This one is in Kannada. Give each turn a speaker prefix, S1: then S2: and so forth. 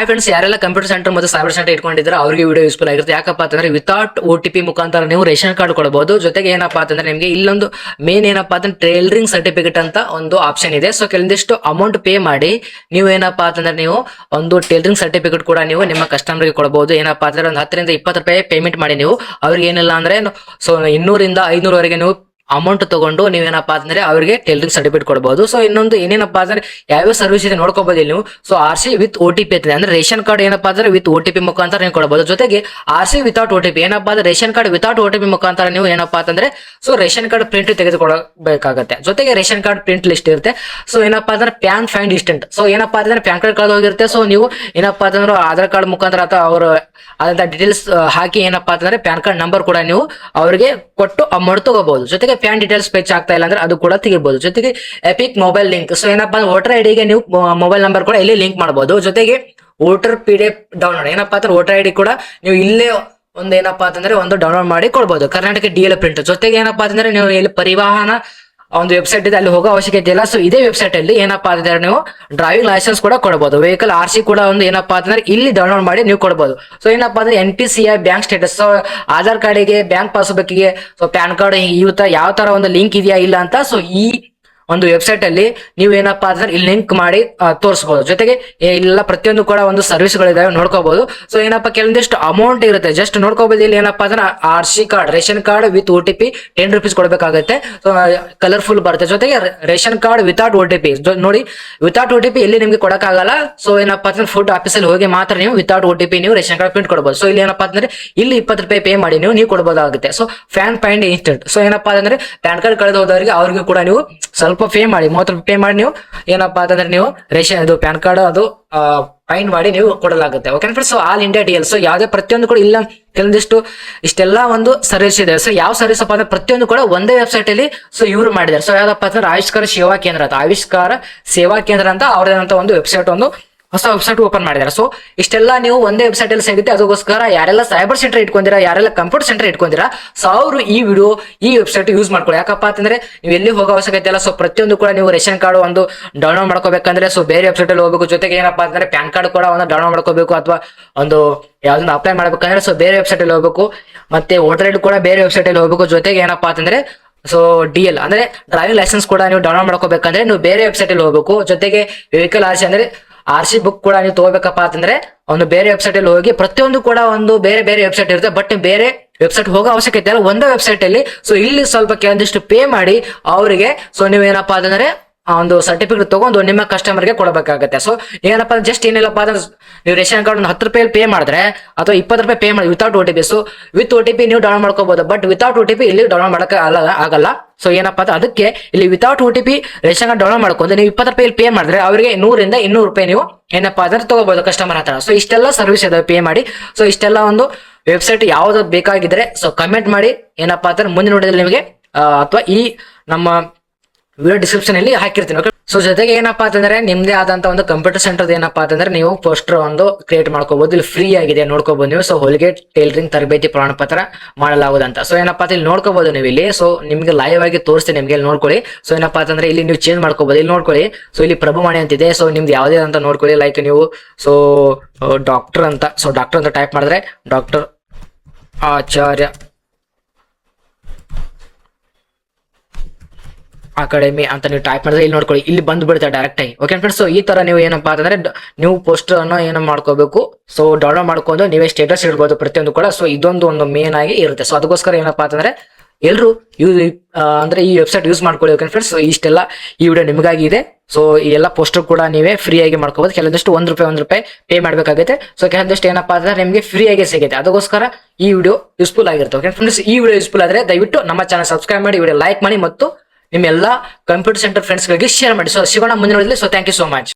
S1: ಫ್ರೆಂಡ್ಸ್, ಯಾರೆಲ್ಲ ಕಂಪ್ಯೂಟರ್ ಸೆಂಟರ್ ಮತ್ತು ಸೈಬರ್ ಸೆಂಟರ್ ಇಟ್ಕೊಂಡಿದ್ರೆ ಅವರಿಗೆ ವಿಡಿಯೋ ಯೂಸ್ಫುಲ್ ಆಗಿರುತ್ತೆ. ಯಾಕಪ್ಪ ಅಂತಂದ್ರೆ ವಿತೌಟ್ OTP ಮುಖಾಂತರ ನೀವು ರೇಷನ್ ಕಾರ್ಡ್ ಕೊಡಬಹುದು. ಜೊತೆಗೆ ಏನಪ್ಪಾ ಅಂತಂದ್ರೆ ನಿಮಗೆ ಇಲ್ಲೊಂದು ಮೇನ್ ಏನಪ್ಪಾ ಅಂತಂದ್ರೆ ಟೈಲರಿಂಗ್ ಸರ್ಟಿಫಿಕೇಟ್ ಅಂತ ಒಂದು ಆಪ್ಷನ್ ಇದೆ. ಸೊ ಕೆಲವೊಂದಿಷ್ಟು ಅಮೌಂಟ್ ಪೇ ಮಾಡಿ ನೀವು ಏನಪ್ಪಾ ಅಂತಂದ್ರೆ ನೀವು ಒಂದು ಟೈಲರಿಂಗ್ ಸರ್ಟಿಫಿಕೇಟ್ ಕೂಡ ನೀವು ನಿಮ್ಮ ಕಸ್ಟಮರ್ಗೆ ಕೊಡಬಹುದು. ಏನಪ್ಪಾ ಅಂತಂದ್ರೆ ಒಂದು 10 ರಿಂದ 20 ರೂಪಾಯಿ ಪೇಮೆಂಟ್ ಮಾಡಿ ನೀವು ಅವ್ರಿಗೆ ಏನಿಲ್ಲ ಅಂದ್ರೆ ಸೊ 200 ರಿಂದ 500 ವರೆಗೆ ನೀವು ಅಮೌಂಟ್ ತಗೊಂಡು ನೀವೇನಪ್ಪಾ ಅಂದ್ರೆ ಅವರಿಗೆ ಟೈಲರಿಂಗ್ ಸರ್ಟಿಫಿಕೇಟ್ ಕೊಡಬಹುದು. ಸೊ ಇನ್ನೊಂದು ಏನೇನಪ್ಪಾ ಅಂದ್ರೆ ಯಾವ್ಯಾವ ಸರ್ವಿಸ್ ಇದೆ ನೋಡ್ಕೋಬಹುದು ಇಲ್ಲಿ ನೀವು. ಸೊ RC ವಿತ್ OTP ಇದೆ ಅಂದ್ರೆ ರೇಷನ್ ಕಾರ್ಡ್ ಏನಪ್ಪಾ ಅಂದ್ರೆ ವಿತ್ OTP ಮುಖಾಂತರ ನೀವು ಕೊಡಬಹುದು. ಜೊತೆಗೆ RC ವಿತೌಟ್ OTP ಏನಪ್ಪಾ ಅಂದ್ರೆ ರೇಷನ್ ಕಾರ್ಡ್ ವಿತೌಟ್ OTP ಮುಖಾಂತರ ನೀವು ಏನಪ್ಪಾ ಅಂತಂದ್ರೆ ಸೊ ರೇಷನ್ ಕಾರ್ಡ್ ಪ್ರಿಂಟ್ ತೆಗೆದುಕೊಡಬೇಕಾಗತ್ತೆ. ಜೊತೆಗೆ ರೇಷನ್ ಕಾರ್ಡ್ ಪ್ರಿಂಟ್ ಲಿಸ್ಟ್ ಇರುತ್ತೆ. ಸೊ ಏನಪ್ಪಾ ಅಂದ್ರೆ ಪ್ಯಾನ್ ಫೈಂಡ್ ಇನ್ಸ್ಟೆಂಟ್. ಸೊ ಏನಪ್ಪಾ ಅಂತಂದ್ರೆ ಪ್ಯಾನ್ ಕಾರ್ಡ್ ಕಳೆದು ಹೋಗಿರುತ್ತೆ. ಸೊ ನೀವು ಏನಪ್ಪಾ ಅಂತಂದ್ರೆ ಆಧಾರ್ ಕಾರ್ಡ್ ಮುಖಾಂತರ ಅಥವಾ ಅವರು ಅದಂತ ಡೀಟೇಲ್ಸ್ ಹಾಕಿ ಏನಪ್ಪಾ ಅಂತಂದ್ರೆ ಪ್ಯಾನ್ ಕಾರ್ಡ್ ನಂಬರ್ ಕೂಡ ನೀವು ಅವರಿಗೆ ಕೊಟ್ಟು ಅಮೌಂಟ್ ತಗೋಬಹುದು. ಜೊತೆಗೆ ಪ್ಯಾನ್ ಡೀಟೇಲ್ಸ್ ಪೇಚ್ ಆಗ್ತಾ ಇಲ್ಲ ಅಂದ್ರೆ ಅದು ಕೂಡ ತೆಗಿಬಹುದು. ಜೊತೆಗೆ ಎಪಿಕ್ ಮೊಬೈಲ್ ಲಿಂಕ್. ಸೊ ಏನಪ್ಪಾ ಅಂದ್ರೆ ವೋಟರ್ ಐಡಿಗೆ ನೀವು ಮೊಬೈಲ್ ನಂಬರ್ ಕೂಡ ಇಲ್ಲಿ ಲಿಂಕ್ ಮಾಡಬಹುದು. ಜೊತೆಗೆ ವೋಟರ್ PDF ಡೌನ್ಲೋಡ್ ಏನಪ್ಪಾ ಅಂದ್ರೆ ವೋಟರ್ ಐಡಿ ಕೂಡ ನೀವು ಇಲ್ಲೇ ಒಂದು ಏನಪ್ಪಾ ಅಂತಂದ್ರೆ ಒಂದು ಡೌನ್ಲೋಡ್ ಮಾಡಿ ಕೊಡಬಹುದು. Karnataka DL print. ಜೊತೆಗೆ ಏನಪ್ಪಾ ಅಂತಂದ್ರೆ ನೀವು ಇಲ್ಲಿ ಪರಿವಾಹನ ಒಂದು ವೆಬ್ಸೈಟ್ ಇದೆ, ಅಲ್ಲಿ ಹೋಗೋ ಅವಶ್ಯಕತೆ ಇಲ್ಲ. ಸೊ ಇದೇ ವೆಬ್ಸೈಟ್ ಅಲ್ಲಿ ಏನಪ್ಪಾ ಅಂತಂದ್ರೆ ನೀವು ಡ್ರೈವಿಂಗ್ ಲೈಸೆನ್ಸ್ ಕೂಡ ಕೊಡಬಹುದು. ವೆಹಿಕಲ್ RC ಕೂಡ ಒಂದು ಏನಪ್ಪಾ ಅಂತಂದ್ರೆ ಇಲ್ಲಿ ಡೌನ್ಲೋಡ್ ಮಾಡಿ ನೀವು ಕೊಡಬಹುದು. ಸೊ ಏನಪ್ಪಾ ಅಂದ್ರೆ NPCI bank status. So Aadhaar ಕಾರ್ಡಿಗೆ ಬ್ಯಾಂಕ್ ಪಾಸ್ಬುಕ್ಗೆ ಸೊ ಪ್ಯಾನ್ ಕಾರ್ಡ್ ಯಾವ ತರ ಒಂದು ಲಿಂಕ್ ಇದೆಯಾ ಇಲ್ಲ ಅಂತ ಸೊ ಈ ಒಂದು ವೆಬ್ಸೈಟ್ ಅಲ್ಲಿ ನೀವು ಏನಪ್ಪಾ ಅಂದ್ರೆ ಇಲ್ಲಿ ಲಿಂಕ್ ಮಾಡಿ ತೋರಿಸಬಹುದು. ಜೊತೆಗೆ ಇಲ್ಲ ಪ್ರತಿಯೊಂದು ಕೂಡ ಒಂದು ಸರ್ವಿಸ್ ಗಳಿದಾವೆ ನೋಡ್ಕೋಬಹುದು. ಸೊ ಏನಪ್ಪಾ ಕೆಲವೊಂದಿಷ್ಟು ಅಮೌಂಟ್ ಇರುತ್ತೆ, ಜಸ್ಟ್ ನೋಡ್ಕೋಬಹುದು. ಇಲ್ಲಿ ಏನಪ್ಪಾ ಅಂದ್ರೆ RC card ration card with OTP 10 rupees ಕೊಡಬೇಕಾಗುತ್ತೆ. ಸೊ ಕಲರ್ಫುಲ್ ಬರುತ್ತೆ. ಜೊತೆಗೆ ರೇಷನ್ ಕಾರ್ಡ್ ವಿತೌಟ್ OTP ನೋಡಿ, ವಿತೌಟ್ OTP ಇಲ್ಲಿ ನಿಮ್ಗೆ ಕೊಡಕ್ಕಾಗಲ್ಲ. ಸೊ ಏನಪ್ಪಾ ಅಂದ್ರೆ ಫುಡ್ ಆಫೀಸಲ್ಲಿ ಹೋಗಿ ಮಾತ್ರ ನೀವು ವಿತೌಟ್ OTP ನೀವು ರೇಷನ್ ಕಾರ್ಡ್ ಪ್ರಿಂಟ್ ಕೊಡಬಹುದು. ಸೊ ಇಲ್ಲಿ ಏನಪ್ಪಾ ಅಂದ್ರೆ ಇಲ್ಲಿ 20 ರೂಪಾಯಿ ಪೇ ಮಾಡಿ ನೀವು ಕೊಡಬಹುದಾಗುತ್ತೆ. So PAN find instant. So ಏನಪ್ಪಾ ಅಂದ್ರೆ ಪ್ಯಾನ್ ಕಾರ್ಡ್ ಕಳೆದು ಹೋದವರಿಗೆ ಅವ್ರಿಗೆ ಕೂಡ ನೀವು ಸ್ವಲ್ಪ ಪೇ ಮಾಡಿ 30 ರೂಪಾಯಿ ಪೇ ಮಾಡಿ ನೀವು ಏನಪ್ಪಾ ಅಂತಂದ್ರೆ ನೀವು ರೇಷನ್ ಅದು ಪ್ಯಾನ್ ಕಾರ್ಡ್ ಅದು ಫೈನ್ ಮಾಡಿ ನೀವು ಕೊಡಲಾಗುತ್ತೆ. Okay friends. So all India DL. So ಯಾವುದೇ ಪ್ರತಿಯೊಂದು ಕೂಡ ಇಲ್ಲ ಕೆಲವೊಂದಿಷ್ಟು ಇಷ್ಟೆಲ್ಲ ಒಂದು ಸರ್ವಿಸ್ ಇದೆ. ಸೊ ಯಾವ ಸರ್ವಿಸ್ ಅಪ್ಪ ಅಂದ್ರೆ ಪ್ರತಿಯೊಂದು ಕೂಡ ಒಂದೇ ವೆಬ್ಸೈಟ್ ಅಲ್ಲಿ ಸೊ ಇವ್ರು ಮಾಡಿದ್ದಾರೆ. ಸೊ ಯಾವ್ದಪ್ಪ ಅಂದ್ರೆ ಆವಿಷ್ಕಾರ ಸೇವಾ ಕೇಂದ್ರ ಅಂತ, ಆವಿಷ್ಕಾರ ಸೇವಾ ಕೇಂದ್ರ ಅಂತ ಅವ್ರದಂತ ಒಂದು ವೆಬ್ಸೈಟ್ ಒಂದು ಹೊಸ ವೆಬ್ಸೈಟ್ ಓಪನ್ ಮಾಡಿದ್ದಾರೆ. ಸೊ ಇಷ್ಟೆಲ್ಲ ನೀವು ಒಂದೇ ವೆಬ್ಸೈಟ್ ಅಲ್ಲಿ ಸಿಗುತ್ತೆ. ಅದಕ್ಕೋಸ್ಕರ ಯಾರೆಲ್ಲ ಸೈಬರ್ ಸೆಂಟರ್ ಇಟ್ಕೊಂಡಿರಾ, ಯಾರೆಲ್ಲ ಕಂಪ್ಯೂಟರ್ ಸೆಂಟರ್ ಇಟ್ಕೊಂಡಿರಾ, ಸೊ ಅವರು ಈ ವೆಬ್ಸೈಟ್ ಯೂಸ್ ಮಾಡ್ಕೊಳ್ಳಿ. ಯಾಕಪ್ಪ ಅಂತಂದ್ರೆ ನೀವು ಎಲ್ಲಿ ಹೋಗೋ ಅವಶ್ಯಕತೆ ಇಲ್ಲ. ಸೊ ಪ್ರತಿಯೊಂದು ಕೂಡ ನೀವು ರೇಷನ್ ಕಾರ್ಡ್ ಒಂದು ಡೌನ್ಲೋಡ್ ಮಾಡ್ಕೋಬೇಕಂದ್ರೆ ಸೊ ಬೇರೆ ವೆಬ್ಸೈಟ್ ಅಲ್ಲಿ ಹೋಗ್ಬೇಕು. ಜೊತೆಗೆ ಏನಪ್ಪಾ ಅಂತಂದ್ರೆ ಪ್ಯಾನ್ ಕಾರ್ಡ್ ಕೂಡ ಒಂದು ಡೌನ್ಲೋಡ್ ಮಾಡ್ಕೋಬೇಕು ಅಥವಾ ಒಂದು ಯಾವ್ದನ್ನ ಅಪ್ಲೈ ಮಾಡ್ಬೇಕಂದ್ರೆ ಸೊ ಬೇರೆ ವೆಬ್ಸೈಟ್ ಅಲ್ಲಿ ಹೋಗ್ಬೇಕು. ಮತ್ತೆ ವೋಟರ್ ಐಡಿ ಕೂಡ ಬೇರೆ ವೆಬ್ಸೈಟ್ ಅಲ್ಲಿ ಹೋಗ್ಬೇಕು. ಜೊತೆಗೆ ಏನಪ್ಪಾ ಅಂತಂದ್ರೆ ಸೊ DL ಅಂದ್ರೆ ಡ್ರೈವಿಂಗ್ ಲೈಸೆನ್ಸ್ ಕೂಡ ನೀವು ಡೌನ್ಲೋಡ್ ಮಾಡ್ಕೋಬೇಕಂದ್ರೆ ನೀವು ಬೇರೆ ವೆಬ್ಸೈಟ್ ಅಲ್ಲಿ ಹೋಗ್ಬೇಕು. ಜೊತೆಗೆ ವೆಹಿಕಲ್ RC ಅಂದ್ರೆ RC ಬುಕ್ ಕೂಡ ನೀವು ತಗೋಬೇಕಪ್ಪ ಅಂತಂದ್ರೆ ಒಂದು ಬೇರೆ ವೆಬ್ಸೈಟ್ ಅಲ್ಲಿ ಹೋಗಿ. ಪ್ರತಿಯೊಂದು ಕೂಡ ಒಂದು ಬೇರೆ ಬೇರೆ ವೆಬ್ಸೈಟ್ ಇರುತ್ತೆ, ಬಟ್ ಬೇರೆ ವೆಬ್ಸೈಟ್ ಹೋಗೋ ಅವಶ್ಯಕತೆ ಇಲ್ಲ, ಒಂದೇ ವೆಬ್ಸೈಟ್ ಅಲ್ಲಿ. ಸೊ ಇಲ್ಲಿ ಸ್ವಲ್ಪ ಕೆಲವೊಂದಿಷ್ಟು ಪೇ ಮಾಡಿ ಅವರಿಗೆ ಸೊ ನೀವೇನಪ್ಪಾ ಅಂತಂದ್ರೆ ಒಂದು ಸರ್ಟಿಫಿಕೇಟ್ ತಗೊಂಡು ನಿಮ್ಮ ಕಸ್ಟಮರ್ಗೆ ಕೊಡಬೇಕಾಗುತ್ತೆ. ಸೊ ಏನಪ್ಪಾ ಜಸ್ಟ್ ಏನಿಲ್ಲಪ್ಪ ಅಂದ್ರೆ ನೀವು ರೇಷನ್ ಕಾರ್ಡ್ ಒಂದು 10 ರೂಪಾಯಿ ಪೇ ಮಾಡಿದ್ರೆ ಅಥವಾ 20 ರೂಪಾಯಿ ಪೇ ಮಾಡಿ without OTP. So with OTP ನೀವು ಡೌನ್ಲೋಡ್ ಮಾಡ್ಕೋಬಹುದು, ಬಟ್ ವಿತೌಟ್ OTP ಇಲ್ಲಿ ಡೌನ್ಲೋಡ್ ಮಾಡಕ್ ಆಗಲ್ಲ. ಸೊ ಏನಪ್ಪಾ ಅಂದ್ರೆ ಅದಕ್ಕೆ ಇಲ್ಲಿ without OTP ration card download ಮಾಡ್ಕೊಂಡು ನೀವು 20 ರೂಪಾಯಿ ಪೇ ಮಾಡಿದ್ರೆ ಅವರಿಗೆ 100 ರಿಂದ 200 ರೂಪಾಯಿ ನೀವು ಏನಪ್ಪಾ ಅಂದ್ರೆ ತಗೋಬಹುದು ಕಸ್ಟಮರ್ ಹತ್ರ. ಸೊ ಇಷ್ಟೆಲ್ಲ ಸರ್ವಿಸ್ ಇದಾವೆ ಪೇ ಮಾಡಿ. ಸೊ ಇಷ್ಟೆಲ್ಲ ಒಂದು ವೆಬ್ಸೈಟ್ ಯಾವ್ದು ಬೇಕಾಗಿದ್ರೆ ಸೊ ಕಮೆಂಟ್ ಮಾಡಿ. ಏನಪ್ಪಾ ಅಂದ್ರೆ ಮುಂದಿನ ನೋಡಿದ್ರೆ ನಿಮಗೆ ಅಥವಾ ಈ ನಮ್ಮ ವಿಡಿಯೋ ಡಿಸ್ಕ್ರಿಪ್ಷನ್ ಅಲ್ಲಿ ಹಾಕಿರ್ತೀನಿ. ಓಕೆ. ಸೊ ಜೊತೆಗೆ ಏನಪ್ಪಾ ಅಂತಂದ್ರೆ ನಿಮ್ದೇ ಆದಂತ ಒಂದು ಕಂಪ್ಯೂಟರ್ ಸೆಂಟರ್ ಏನಪ್ಪಾ ಅಂತಂದ್ರೆ ನೀವು ಪೋಸ್ಟರ್ ಒಂದು ಕ್ರಿಯೇಟ್ ಮಾಡ್ಕೋಬಹುದು. ಇಲ್ಲಿ ಫ್ರೀ ಆಗಿದೆ ನೋಡ್ಕೋಬಹುದು ನೀವು. ಸೊ ಹೊಲಿಗೆ ಟೈಲರಿಂಗ್ ತರಬೇತಿ ಪ್ರಮಾಣ ಪತ್ರ ಮಾಡಲಾಗುದಂತ. ಸೊ ಏನಪ್ಪಾ ಅಂತ ಇಲ್ಲಿ ನೋಡ್ಕೋಬಹುದು ನೀವು ಇಲ್ಲಿ. ಸೊ ನಿಮ್ಗೆ ಲೈವ್ ಆಗಿ ತೋರಿಸ್ತೀನಿ, ನಿಮ್ಗೆ ಇಲ್ಲಿ ನೋಡ್ಕೊಳ್ಳಿ. ಸೊ ಏನಪ್ಪಾ ಅಂತಂದ್ರೆ ಇಲ್ಲಿ ನೀವು ಚೇಂಜ್ ಮಾಡ್ಕೋಬಹುದು. ಇಲ್ಲಿ ನೋಡ್ಕೊಳ್ಳಿ. ಸೊ ಇಲ್ಲಿ ಪ್ರಭುವಾಣಿ ಅಂತಿದೆ. ಸೊ ನಿಮ್ದು ಯಾವ್ದೇ ಅಂತ ನೋಡ್ಕೊಳ್ಳಿ. ಲೈಕ್ ನೀವು ಸೊ ಡಾಕ್ಟರ್ ಅಂತ ಟೈಪ್ ಮಾಡಿದ್ರೆ ಡಾಕ್ಟರ್ ಆಚಾರ್ಯ ಅಕಾಡೆಮಿ ಅಂತ ನೀವು ಟೈಪ್ ಮಾಡಿದ್ರೆ ಇಲ್ಲಿ ನೋಡ್ಕೊಳ್ಳಿ, ಇಲ್ಲಿ ಬಂದು ಬಿಡುತ್ತೆ ಡೈರೆಕ್ಟ್ ಆಗಿ. Okay friends. ಸೊ ಈ ತರ ನೀವು ಏನಪ್ಪಾ ಅಂತಂದ್ರೆ ನೀವು ಪೋಸ್ಟರ್ ಅನ್ನು ಏನೋ ಮಾಡ್ಕೋಬೇಕು. ಸೊ ಡೌನ್ಲೋಡ್ ಮಾಡ್ಕೊಂಡು ನೀವೇ ಸ್ಟೇಟಸ್ ಇಡ್ಬೋದು ಪ್ರತಿಯೊಂದು ಕೂಡ. ಸೊ ಇದೊಂದು ಮೇನ್ ಆಗಿ ಇರುತ್ತೆ. ಸೊ ಅದಕ್ಕೋಸ್ಕರ ಏನಪ್ಪಾ ಅಂತಂದ್ರೆ ಎಲ್ಲರೂ ಅಂದ್ರೆ ಈ ವೆಬ್ಸೈಟ್ ಯೂಸ್ ಮಾಡ್ಕೊಳ್ಳಿ. Okay friends. ಇಷ್ಟೆಲ್ಲ ಈ ವಿಡಿಯೋ ನಿಮಗಾಗಿ ಇದೆ. ಸೊ ಈ ಎಲ್ಲ ಪೋಸ್ಟರ್ ಕೂಡ ನೀವೇ ಫ್ರೀ ಆಗಿ ಮಾಡ್ಕೋಬಹುದು. ಕೆಲವೊಂದಿಷ್ಟು 1 ರೂಪಾಯಿ ಪೇ ಮಾಡ್ಬೇಕಾಗುತ್ತೆ. ಸೊ ಕೆಲವೊಂದಿಷ್ಟು ಏನಪ್ಪಾ ಅಂದ್ರೆ ನಿಮಗೆ ಫ್ರೀ ಆಗಿ ಸಿಗುತ್ತೆ. ಅದಕ್ಕೋಸ್ಕರ ಈ ವಿಡಿಯೋ ಯೂಸ್ಫುಲ್ ಆಗಿರುತ್ತೆ. Okay friends. ಈ ವಿಡಿಯೋ ಯೂಸ್ಫುಲ್ ಆದ್ರೆ ದಯವಿಟ್ಟು ನಮ್ಮ ಚಾನಲ್ ಸಬ್ಸ್ಕ್ರೈಬ್ ಮಾಡಿ, ವಿಡಿಯೋ ಲೈಕ್ ಮಾಡಿ ಮತ್ತು ನಿಮ್ಮೆಲ್ಲ ಕಂಪ್ಯೂಟರ್ ಸೆಂಟರ್ ಫ್ರೆಂಡ್ಸ್ ಗಳಿಗೆ ಶೇರ್ ಮಾಡಿ. ಸೊ ಸಿಗೋಣ ಮುಂದಿನ ವಿಡಿಯೋದಲ್ಲಿ. So thank you so much.